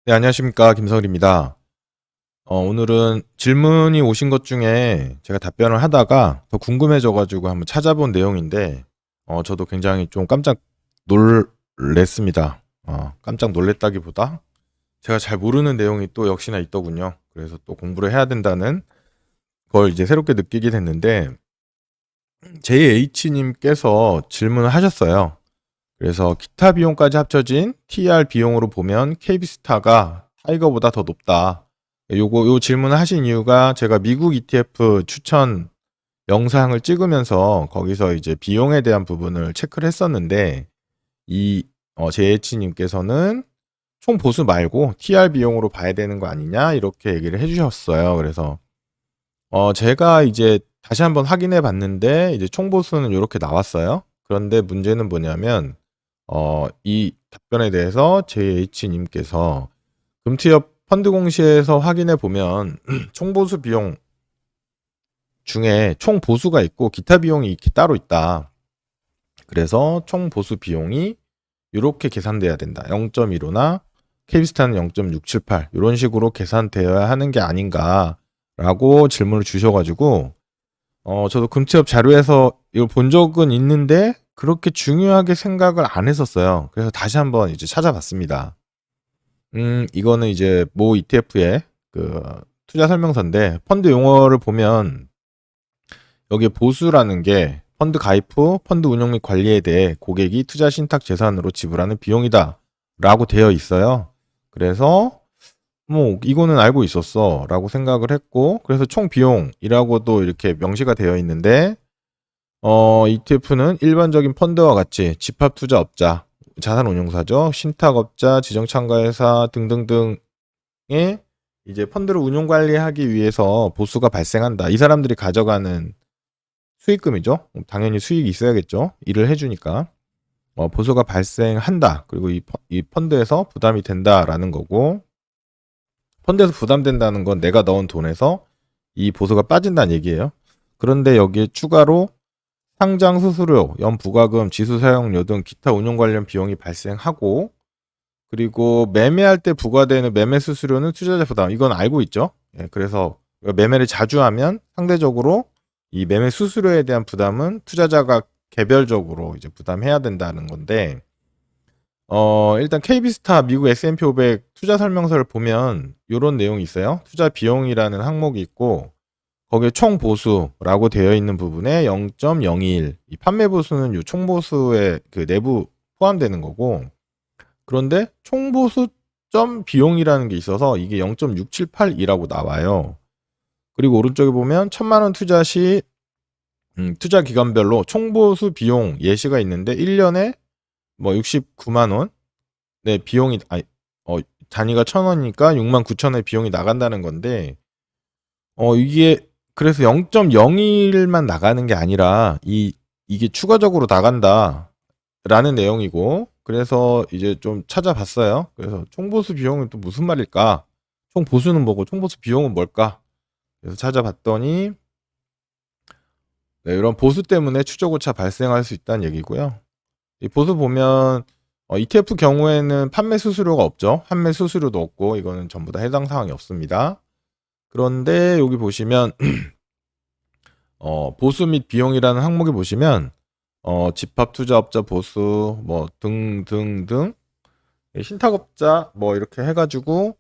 네, 안녕하십니까. 김서울입니다. 오늘은 질문이 오신 것 중에 제가 답변을 하다가 더 궁금해져가지고 한번 찾아본 내용인데, 저도 굉장히 좀 깜짝 놀랬습니다. 깜짝 놀랬다기보다 제가 잘 모르는 내용이 또 역시나 있더군요. 그래서 또 공부를 해야 된다는 걸 이제 새롭게 느끼게 됐는데, JH님께서 질문을 하셨어요. 그래서 기타 비용까지 합쳐진 TR 비용으로 보면 KB스타가 타이거보다 더 높다. 요 질문을 하신 이유가 제가 미국 ETF 추천 영상을 찍으면서 거기서 이제 비용에 대한 부분을 체크를 했었는데 이 JH님께서는 총 보수 말고 TR 비용으로 봐야 되는 거 아니냐 이렇게 얘기를 해주셨어요. 그래서 제가 이제 다시 한번 확인해 봤는데 이제 총 보수는 이렇게 나왔어요. 그런데 문제는 뭐냐면 이 답변에 대해서 JH님께서 금투협 펀드 공시에서 확인해 보면 총보수 비용 중에 총 보수가 있고 기타 비용이 이렇게 따로 있다. 그래서 총 보수 비용이 이렇게 계산돼야 된다. 0.15나 KB스타는 0.678 이런 식으로 계산되어야 하는 게 아닌가라고 질문을 주셔가지고 저도 금투협 자료에서 이걸 본 적은 있는데 그렇게 중요하게 생각을 안 했었어요. 그래서 다시 한번 이제 찾아봤습니다. 이거는 이제 모 ETF의 그 투자 설명서인데 펀드 용어를 보면 여기에 보수라는 게 펀드 가입 후 펀드 운용 및 관리에 대해 고객이 투자 신탁 재산으로 지불하는 비용이다 라고 되어 있어요. 그래서 뭐 이거는 알고 있었어 라고 생각을 했고 그래서 총 비용이라고도 이렇게 명시가 되어 있는데 ETF는 일반적인 펀드와 같이 집합투자업자, 자산운용사죠. 신탁업자, 지정참가회사 등등등의 이제 펀드를 운용관리하기 위해서 보수가 발생한다. 이 사람들이 가져가는 수익금이죠. 당연히 수익이 있어야겠죠. 일을 해주니까. 보수가 발생한다. 그리고 이 펀드에서 부담이 된다라는 거고 펀드에서 부담된다는 건 내가 넣은 돈에서 이 보수가 빠진다는 얘기예요. 그런데 여기에 추가로 상장 수수료, 연부가금, 지수 사용료 등 기타 운용 관련 비용이 발생하고 그리고 매매할 때 부과되는 매매 수수료는 투자자 부담. 이건 알고 있죠. 그래서 매매를 자주 하면 상대적으로 이 매매 수수료에 대한 부담은 투자자가 개별적으로 이제 부담해야 된다는 건데 일단 KB스타 미국 S&P 500 투자 설명서를 보면 이런 내용이 있어요. 투자 비용이라는 항목이 있고 거기에 총 보수라고 되어 있는 부분에 0.021. 이 판매 보수는 이 총 보수의 그 내부 포함되는 거고. 그런데 총 보수점 비용이라는 게 있어서 이게 0.678이라고 나와요. 그리고 오른쪽에 보면 1,000만 원 투자 시 투자 기간별로 총 보수 비용 예시가 있는데 1년에 뭐 69만 원. 네, 비용이 단위가 1,000원이니까 69,000원의 비용이 나간다는 건데 이게 그래서 0.01만 나가는 게 아니라 이게 추가적으로 나간다라는 내용이고 그래서 이제 좀 찾아봤어요. 그래서 총보수 비용은 또 무슨 말일까? 총보수는 뭐고 총보수 비용은 뭘까? 그래서 찾아봤더니 네, 이런 보수 때문에 추적오차 발생할 수 있다는 얘기고요. 이 보수 보면 ETF 경우에는 판매 수수료가 없죠. 판매 수수료도 없고 이거는 전부 다 해당 사항이 없습니다. 그런데 여기 보시면 보수 및 비용이라는 항목에 보시면 집합투자업자 보수 뭐 등등등 신탁업자 뭐 이렇게 해가지고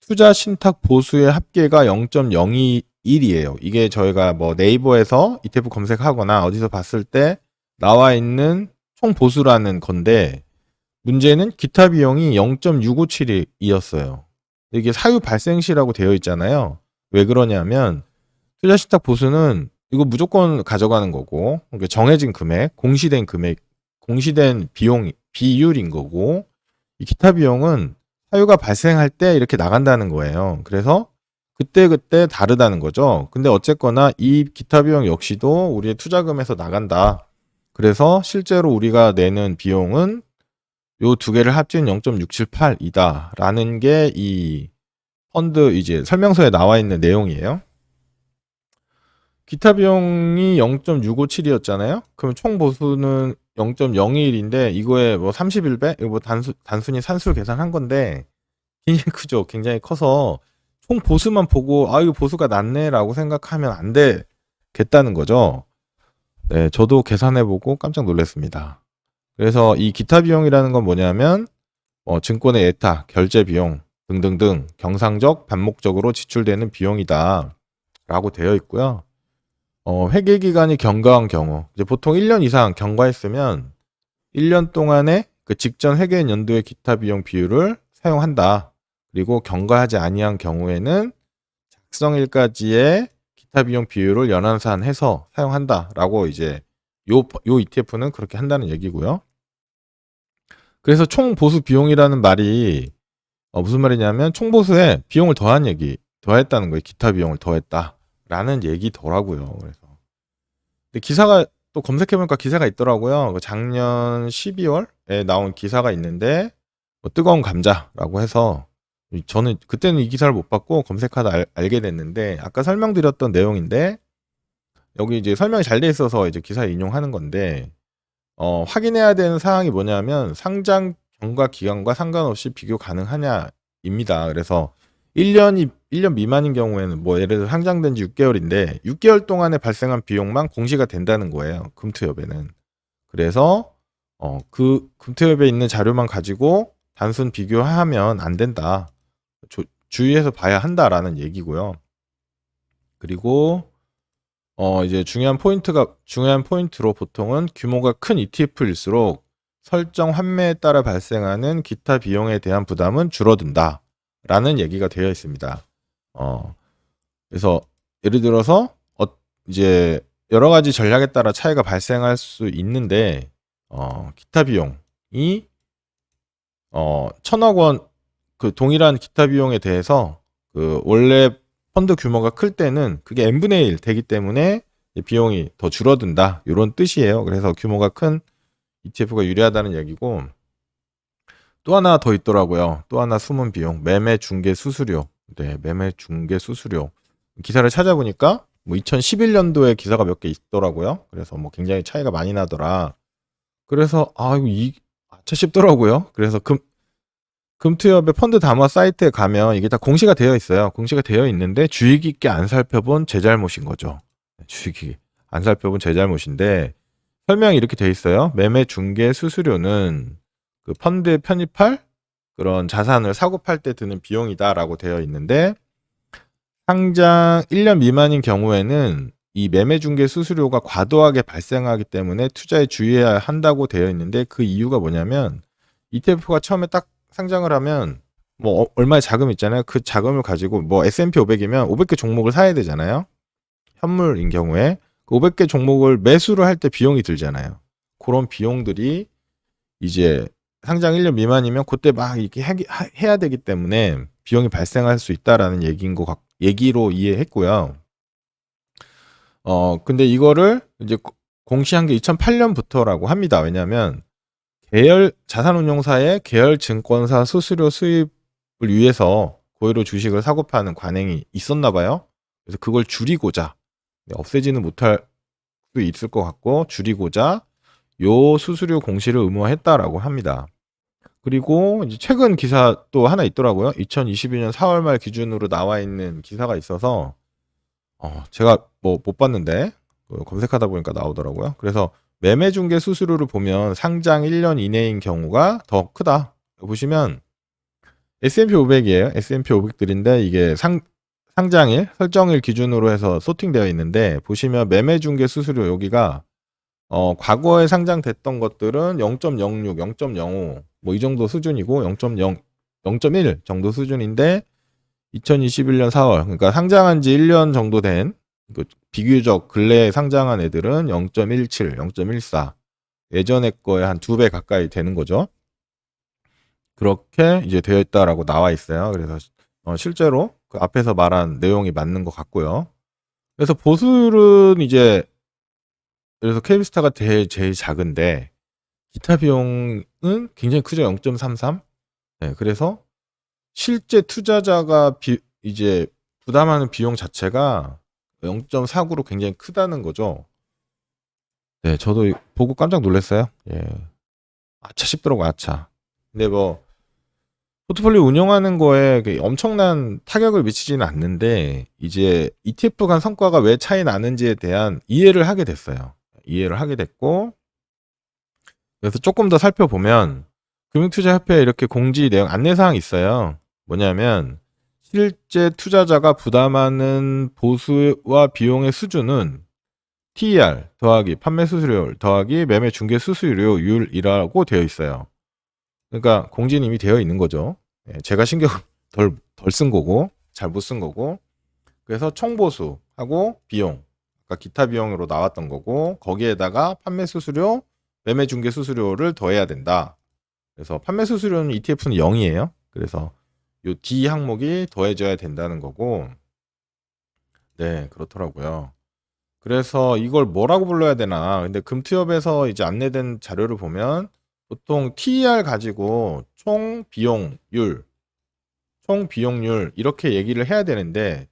투자 신탁 보수의 합계가 0.021이에요. 이게 저희가 뭐 네이버에서 ETF 검색하거나 어디서 봤을 때 나와 있는 총 보수라는 건데 문제는 기타 비용이 0.657이었어요. 이게 사유 발생 시라고 되어 있잖아요. 왜 그러냐면 투자 신탁 보수는 이거 무조건 가져가는 거고 그러니까 정해진 금액, 공시된 금액, 공시된 비용, 비율인 거고 이 기타 비용은 사유가 발생할 때 이렇게 나간다는 거예요. 그래서 그때그때 다르다는 거죠. 근데 어쨌거나 이 기타 비용 역시도 우리의 투자금에서 나간다. 그래서 실제로 우리가 내는 비용은 요 두 개를 합친 0.678이다. 라는 게 이 펀드 이제 설명서에 나와 있는 내용이에요. 기타 비용이 0.657이었잖아요. 그럼 총 보수는 0.01인데 이거에 뭐 31배? 이거 뭐 단순히 산수 계산한 건데 굉장히 크죠. 굉장히 커서 총 보수만 보고 아 이거 보수가 낮네라고 생각하면 안 되겠다는 거죠. 네, 저도 계산해보고 깜짝 놀랐습니다. 그래서 이 기타 비용이라는 건 뭐냐면 증권의 예타, 결제 비용 등등등 경상적, 반복적으로 지출되는 비용이다 라고 되어 있고요. 회계 기간이 경과한 경우 이제 보통 1년 이상 경과했으면 1년 동안의 그 직전 회계 연도의 기타 비용 비율을 사용한다. 그리고 경과하지 아니한 경우에는 작성일까지의 기타 비용 비율을 연한산해서 사용한다라고 이제 요 ETF는 그렇게 한다는 얘기고요. 그래서 총 보수 비용이라는 말이 무슨 말이냐면 총 보수에 비용을 더했다는 거예요. 기타 비용을 더했다라는 얘기더라고요. 그래서 근데 기사가 또 검색해보니까 기사가 있더라고요. 작년 12월에 나온 기사가 있는데 뜨거운 감자라고 해서 저는 그때는 이 기사를 못 봤고 검색하다 알게 됐는데 아까 설명드렸던 내용인데 여기 이제 설명이 잘 돼 있어서 이제 기사에 인용하는 건데 확인해야 되는 사항이 뭐냐면 상장 경과 기간과 상관없이 비교 가능하냐입니다. 그래서 1년 미만인 경우에는 뭐 예를 들어 상장된 지 6개월인데 6개월 동안에 발생한 비용만 공시가 된다는 거예요. 금투협에는. 그래서 그 금투협에 있는 자료만 가지고 단순 비교하면 안 된다. 주의해서 봐야 한다라는 얘기고요. 그리고 이제 중요한 포인트로 보통은 규모가 큰 ETF일수록 설정 환매에 따라 발생하는 기타 비용에 대한 부담은 줄어든다라는 얘기가 되어 있습니다. 그래서 예를 들어서 이제 여러 가지 전략에 따라 차이가 발생할 수 있는데 기타 비용이 1,000억 원 그 동일한 기타 비용에 대해서 그 원래 펀드 규모가 클 때는 그게 n분의 1 되기 때문에 비용이 더 줄어든다. 이런 뜻이에요. 그래서 규모가 큰 ETF가 유리하다는 얘기고 또 하나 더 있더라고요. 또 하나 숨은 비용. 매매 중개 수수료. 네, 매매 중개 수수료. 기사를 찾아보니까 뭐 2011년도에 기사가 몇 개 있더라고요. 그래서 뭐 굉장히 차이가 많이 나더라. 그래서 이거 아차 싶더라고요. 그래서 금투협의 펀드 담화 사이트에 가면 이게 다 공시가 되어 있어요. 공시가 되어 있는데 주의 깊게 안 살펴본 제 잘못인 거죠. 주의 깊게 안 살펴본 제 잘못인데 설명이 이렇게 되어 있어요. 매매 중개 수수료는 그 펀드에 편입할 그런 자산을 사고 팔 때 드는 비용이다라고 되어 있는데 상장 1년 미만인 경우에는 이 매매 중개 수수료가 과도하게 발생하기 때문에 투자에 주의해야 한다고 되어 있는데 그 이유가 뭐냐면 ETF가 처음에 딱 상장을 하면 뭐 얼마의 자금 있잖아요. 그 자금을 가지고 뭐 S&P 500이면 500개 종목을 사야 되잖아요. 현물인 경우에 그 500개 종목을 매수를 할 때 비용이 들잖아요. 그런 비용들이 이제 상장 1년 미만이면 그때 막 이렇게 해야 되기 때문에 비용이 발생할 수 있다라는 얘기로 이해했고요. 근데 이거를 이제 공시한 게 2008년부터라고 합니다. 왜냐하면 자산운용사의 계열 증권사 수수료 수입을 위해서 고의로 주식을 사고 파는 관행이 있었나 봐요. 그래서 그걸 줄이고자 없애지는 못할 수 있을 것 같고 줄이고자 요 수수료 공시를 의무화했다라고 합니다. 그리고 이제 최근 기사 또 하나 있더라고요. 2022년 4월 말 기준으로 나와 있는 기사가 있어서 제가 뭐 못 봤는데 검색하다 보니까 나오더라고요. 그래서 매매 중개 수수료를 보면 상장 1년 이내인 경우가 더 크다. 보시면 S&P 500이에요. S&P 500들인데 이게 상장일, 설정일 기준으로 해서 소팅되어 있는데 보시면 매매 중개 수수료 여기가 과거에 상장됐던 것들은 0.06, 0.05 뭐 이 정도 수준이고 0.1 정도 수준인데 2021년 4월 그러니까 상장한 지 1년 정도 된 비교적 근래에 상장한 애들은 0.17, 0.14 예전에 거에 한 2배 가까이 되는 거죠. 그렇게 이제 되어 있다라고 나와 있어요. 그래서 실제로 그 앞에서 말한 내용이 맞는 것 같고요. 그래서 보술은 이제 그래서 KB스타가 제일 작은데 기타 비용은 굉장히 크죠. 0.33. 네, 그래서 실제 투자자가 이제 부담하는 비용 자체가 0.49로 굉장히 크다는 거죠. 네, 저도 보고 깜짝 놀랐어요. 예. 아차 싶더라고, 아차. 근데 뭐 포트폴리오 운영하는 거에 엄청난 타격을 미치지는 않는데 이제 ETF 간 성과가 왜 차이 나는지에 대한 이해를 하게 됐어요. 이해를 하게 됐고 그래서 조금 더 살펴보면 금융투자협회에 이렇게 공지 내용 안내사항이 있어요. 뭐냐면 실제 투자자가 부담하는 보수와 비용의 수준은 TER 더하기 판매 수수료율 더하기 매매 중개 수수료율이라고 되어 있어요. 그러니까 공지는 이미 되어 있는 거죠. 제가 신경 덜 쓴 거고 잘 못 쓴 거고 그래서 총보수하고 비용 그러니까 기타 비용으로 나왔던 거고 거기에다가 판매 수수료 매매 중개 수수료를 더해야 된다. 그래서 판매 수수료는 ETF는 0이에요. 그래서 요 D 항목이 더해져야 된다는 거고 네 그렇더라고요. 그래서 이걸 뭐라고 불러야 되나 근데 금투협에서 이제 안내된 자료를 보면 보통 TER 가지고 총 비용률 이렇게 얘기를 해야 되는데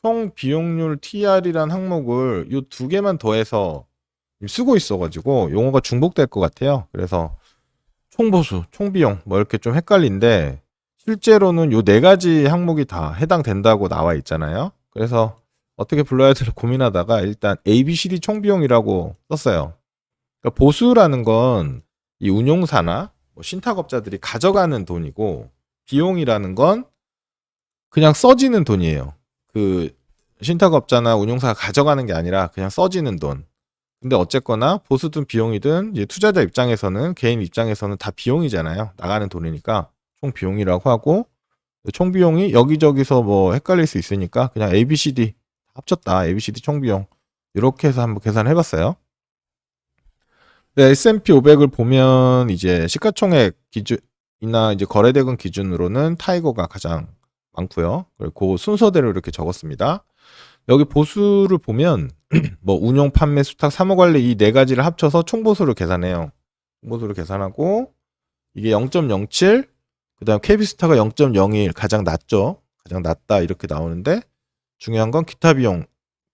총 비용률 TER이란 항목을 이 두 개만 더해서 쓰고 있어가지고 용어가 중복될 것 같아요. 그래서 총보수, 총비용 뭐 이렇게 좀 헷갈린데 실제로는 요 네 가지 항목이 다 해당된다고 나와 있잖아요. 그래서 어떻게 불러야 될지 고민하다가 일단 ABCD 총비용이라고 썼어요. 그러니까 보수라는 건 이 운용사나 뭐 신탁업자들이 가져가는 돈이고 비용이라는 건 그냥 써지는 돈이에요. 그 신탁업자나 운용사가 가져가는 게 아니라 그냥 써지는 돈. 근데 어쨌거나 보수든 비용이든 이제 투자자 입장에서는 개인 입장에서는 다 비용이잖아요. 나가는 돈이니까 총 비용이라고 하고 총 비용이 여기저기서 뭐 헷갈릴 수 있으니까 그냥 ABCD 합쳤다. ABCD 총 비용 이렇게 해서 한번 계산해 봤어요. 네, S&P 500을 보면 이제 시가총액 기준이나 이제 거래대금 기준으로는 타이거가 가장 많고요. 그리고 그 순서대로 이렇게 적었습니다. 여기 보수를 보면 뭐 운용, 판매, 수탁, 사무관리 이 네 가지를 합쳐서 총보수를 계산해요. 총보수를 계산하고 이게 0.07, 그다음 KB스타가 0.01 가장 낮죠. 가장 낮다 이렇게 나오는데 중요한 건 기타 비용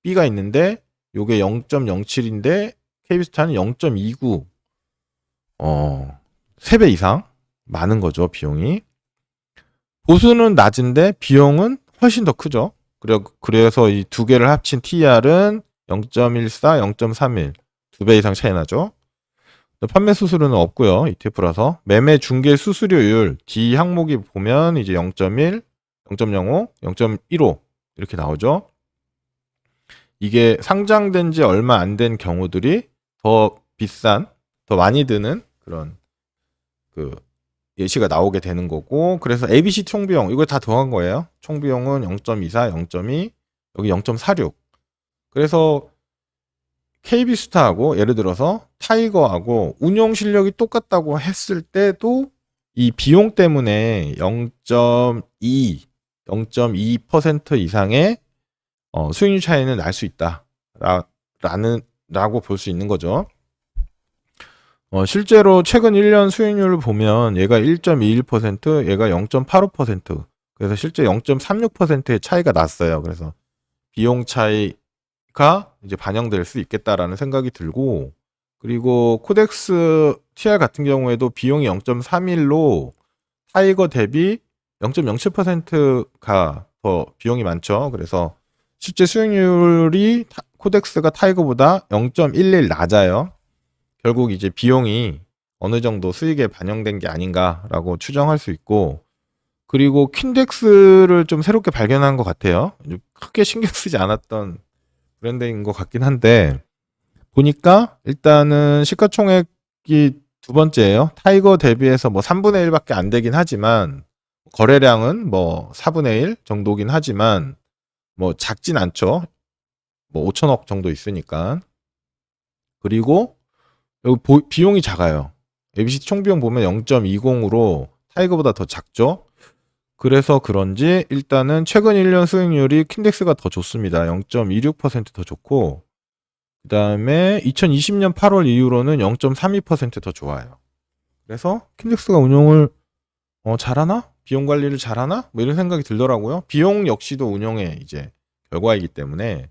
B가 있는데 요게 0.07인데 KB스타는 0.29 3배 이상 많은 거죠, 비용이. 보수는 낮은데 비용은 훨씬 더 크죠. 그래서 이 두 개를 합친 TER은 0.14, 0.31 두 배 이상 차이 나죠. 판매 수수료는 없고요. ETF라서 매매 중개 수수료율 D 항목이 보면 이제 0.1, 0.05, 0.15 이렇게 나오죠. 이게 상장된 지 얼마 안 된 경우들이 더 비싼, 더 많이 드는 그런 그 예시가 나오게 되는 거고 그래서 ABC 총비용 이걸 다 더한 거예요. 총비용은 0.24, 0.2 여기 0.46 그래서 KB스타하고 예를 들어서 타이거하고 운용 실력이 똑같다고 했을 때도 이 비용 때문에 0.2, 0.2% 이상의 수익률 차이는 날 수 있다 라고 볼 수 있는 거죠. 실제로 최근 1년 수익률을 보면 얘가 1.21%, 얘가 0.85%. 그래서 실제 0.36%의 차이가 났어요. 그래서 비용 차이가 이제 반영될 수 있겠다라는 생각이 들고, 그리고 코덱스 TR 같은 경우에도 비용이 0.31로 타이거 대비 0.07%가 더 비용이 많죠. 그래서 실제 수익률이 코덱스가 타이거보다 0.11 낮아요. 결국 이제 비용이 어느 정도 수익에 반영된 게 아닌가라고 추정할 수 있고 그리고 킨덱스를 좀 새롭게 발견한 것 같아요. 크게 신경 쓰지 않았던 브랜드인 것 같긴 한데 보니까 일단은 시가총액이 두 번째예요. 타이거 대비해서 뭐 3분의 1밖에 안 되긴 하지만 거래량은 뭐 4분의 1 정도긴 하지만 뭐 작진 않죠. 뭐 5천억 정도 있으니까. 그리고 여기 비용이 작아요. ABC 총비용 보면 0.20으로 타이거보다 더 작죠. 그래서 그런지 일단은 최근 1년 수익률이 킨덱스가 더 좋습니다. 0.26% 더 좋고 그 다음에 2020년 8월 이후로는 0.32% 더 좋아요. 그래서 킨덱스가 운용을 잘하나? 비용 관리를 잘하나? 뭐 이런 생각이 들더라고요. 비용 역시도 운용의 이제 결과이기 때문에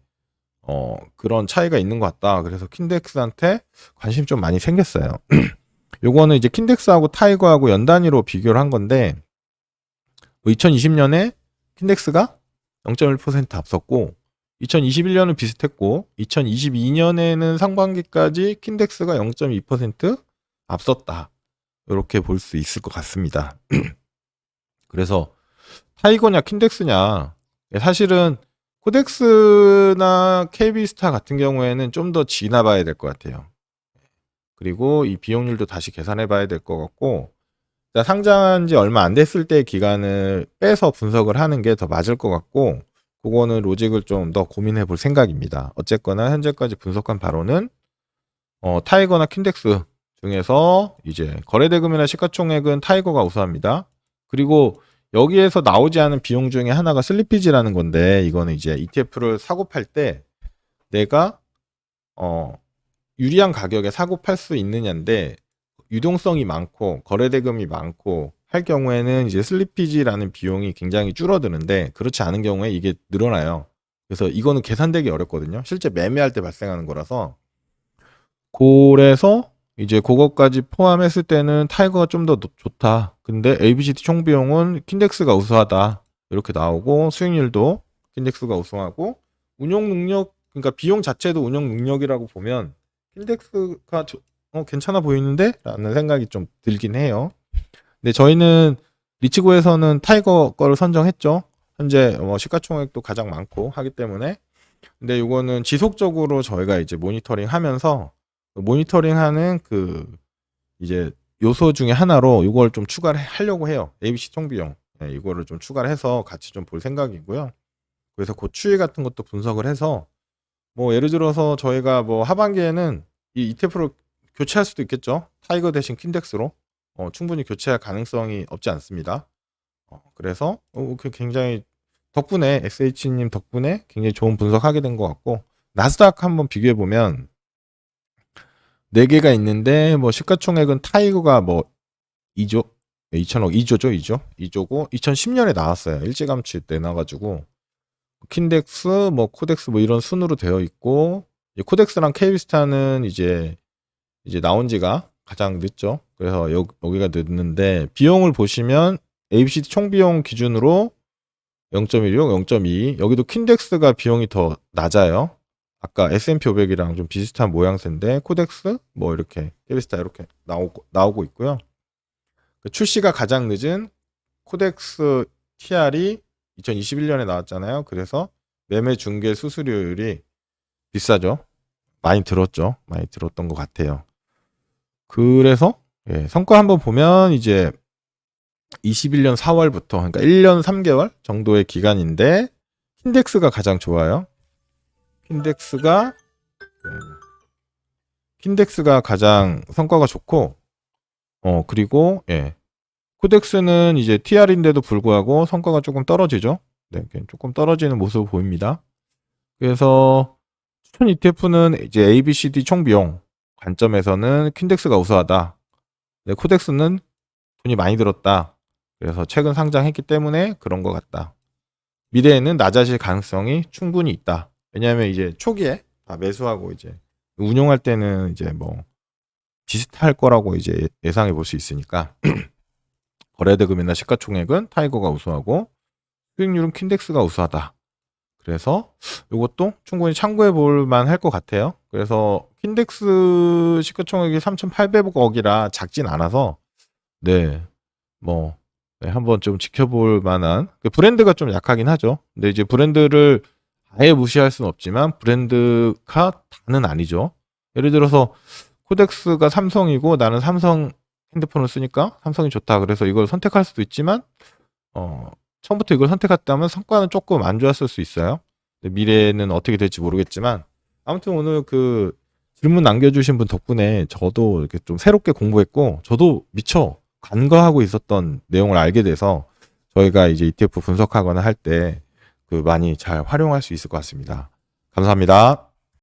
그런 차이가 있는 것 같다. 그래서 킨덱스한테 관심이 좀 많이 생겼어요. 요거는 이제 킨덱스하고 타이거하고 연 단위로 비교를 한 건데 뭐 2020년에 킨덱스가 0.1% 앞섰고 2021년은 비슷했고 2022년에는 상반기까지 킨덱스가 0.2% 앞섰다. 이렇게 볼 수 있을 것 같습니다. 그래서 타이거냐 킨덱스냐, 사실은 코덱스나 KB스타 같은 경우에는 좀 더 지나봐야 될 것 같아요. 그리고 이 비용률도 다시 계산해 봐야 될 것 같고, 상장한 지 얼마 안 됐을 때 기간을 빼서 분석을 하는 게 더 맞을 것 같고, 그거는 로직을 좀 더 고민해 볼 생각입니다. 어쨌거나 현재까지 분석한 바로는 타이거나 킨덱스 중에서 이제 거래대금이나 시가총액은 타이거가 우수합니다. 그리고 여기에서 나오지 않은 비용 중에 하나가 슬리피지라는 건데, 이거는 이제 ETF를 사고 팔 때 내가 유리한 가격에 사고 팔 수 있느냐인데, 유동성이 많고 거래대금이 많고 할 경우에는 이제 슬리피지라는 비용이 굉장히 줄어드는데, 그렇지 않은 경우에 이게 늘어나요. 그래서 이거는 계산되기 어렵거든요. 실제 매매할 때 발생하는 거라서. 그래서 이제 그것까지 포함했을 때는 타이거가 좀 더 좋다. 근데 ABCD 총비용은 킨덱스가 우수하다. 이렇게 나오고, 수익률도 킨덱스가 우수하고, 운용 능력, 그러니까 비용 자체도 운용 능력이라고 보면 킨덱스가 괜찮아 보이는데? 라는 생각이 좀 들긴 해요. 근데 저희는 리치고에서는 타이거 거를 선정했죠. 현재 시가총액도 가장 많고 하기 때문에. 근데 이거는 지속적으로 저희가 이제 모니터링 하면서, 모니터링하는 그 이제 요소 중에 하나로 이걸 좀 추가를 하려고 해요. ABC 총비용. 네, 이거를 좀 추가를 해서 같이 좀 볼 생각이고요. 그래서 그 추이 같은 것도 분석을 해서, 뭐 예를 들어서 저희가 뭐 하반기에는 이 ETF를 교체할 수도 있겠죠. 타이거 대신 킨덱스로 충분히 교체할 가능성이 없지 않습니다. 그래서 굉장히 덕분에 SH님 덕분에 굉장히 좋은 분석하게 된 것 같고, 나스닥 한번 비교해 보면 4개가 있는데, 뭐 시가총액은 타이거가 뭐 2조 2천억 2조죠. 2조고 2010년에 나왔어요. 일찌감치 때 나가지고 킨덱스 뭐 코덱스 뭐 이런 순으로 되어 있고, 코덱스랑 KB스타는 이제 나온 지가 가장 늦죠. 그래서 여기가 늦는데, 비용을 보시면 ABCD 총비용 기준으로 0.16, 0.2, 여기도 킨덱스가 비용이 더 낮아요. 아까 S&P 500이랑 좀 비슷한 모양새인데, 코덱스 뭐 이렇게 KB스타 이렇게 나오고 있고요. 출시가 가장 늦은 코덱스 TR이 2021년에 나왔잖아요. 그래서 매매 중개 수수료율이 비싸죠. 많이 들었죠. 많이 들었던 것 같아요. 그래서 성과 한번 보면 이제 21년 4월부터, 그러니까 1년 3개월 정도의 기간인데 킨덱스가 가장 좋아요. 킨덱스가 가장 성과가 좋고, 그리고 코덱스는 이제 TR인데도 불구하고 성과가 조금 떨어지죠. 네, 조금 떨어지는 모습을 보입니다. 그래서 추천 ETF는 이제 ABCD 총비용 관점에서는 킨덱스가 우수하다. 네, 코덱스는 돈이 많이 들었다. 그래서 최근 상장했기 때문에 그런 것 같다. 미래에는 낮아질 가능성이 충분히 있다. 왜냐하면 이제 초기에 다 매수하고 이제 운용할 때는 이제 뭐 비슷할 거라고 이제 예상해 볼 수 있으니까 거래대금이나 시가총액은 타이거가 우수하고 수익률은 킨덱스가 우수하다. 그래서 이것도 충분히 참고해 볼 만할 것 같아요. 그래서 킨덱스 시가총액이 3,800억이라 작진 않아서 한번 좀 지켜볼 만한, 브랜드가 좀 약하긴 하죠. 근데 이제 브랜드를 아예 무시할 수는 없지만 브랜드가 다는 아니죠. 예를 들어서 코덱스가 삼성이고 나는 삼성 핸드폰을 쓰니까 삼성이 좋다. 그래서 이걸 선택할 수도 있지만 처음부터 이걸 선택했다면 성과는 조금 안 좋았을 수 있어요. 미래는 어떻게 될지 모르겠지만, 아무튼 오늘 그 질문 남겨주신 분 덕분에 저도 이렇게 좀 새롭게 공부했고, 저도 미처 간과하고 있었던 내용을 알게 돼서 저희가 이제 ETF 분석하거나 할 때 많이 잘 활용할 수 있을 것 같습니다. 감사합니다.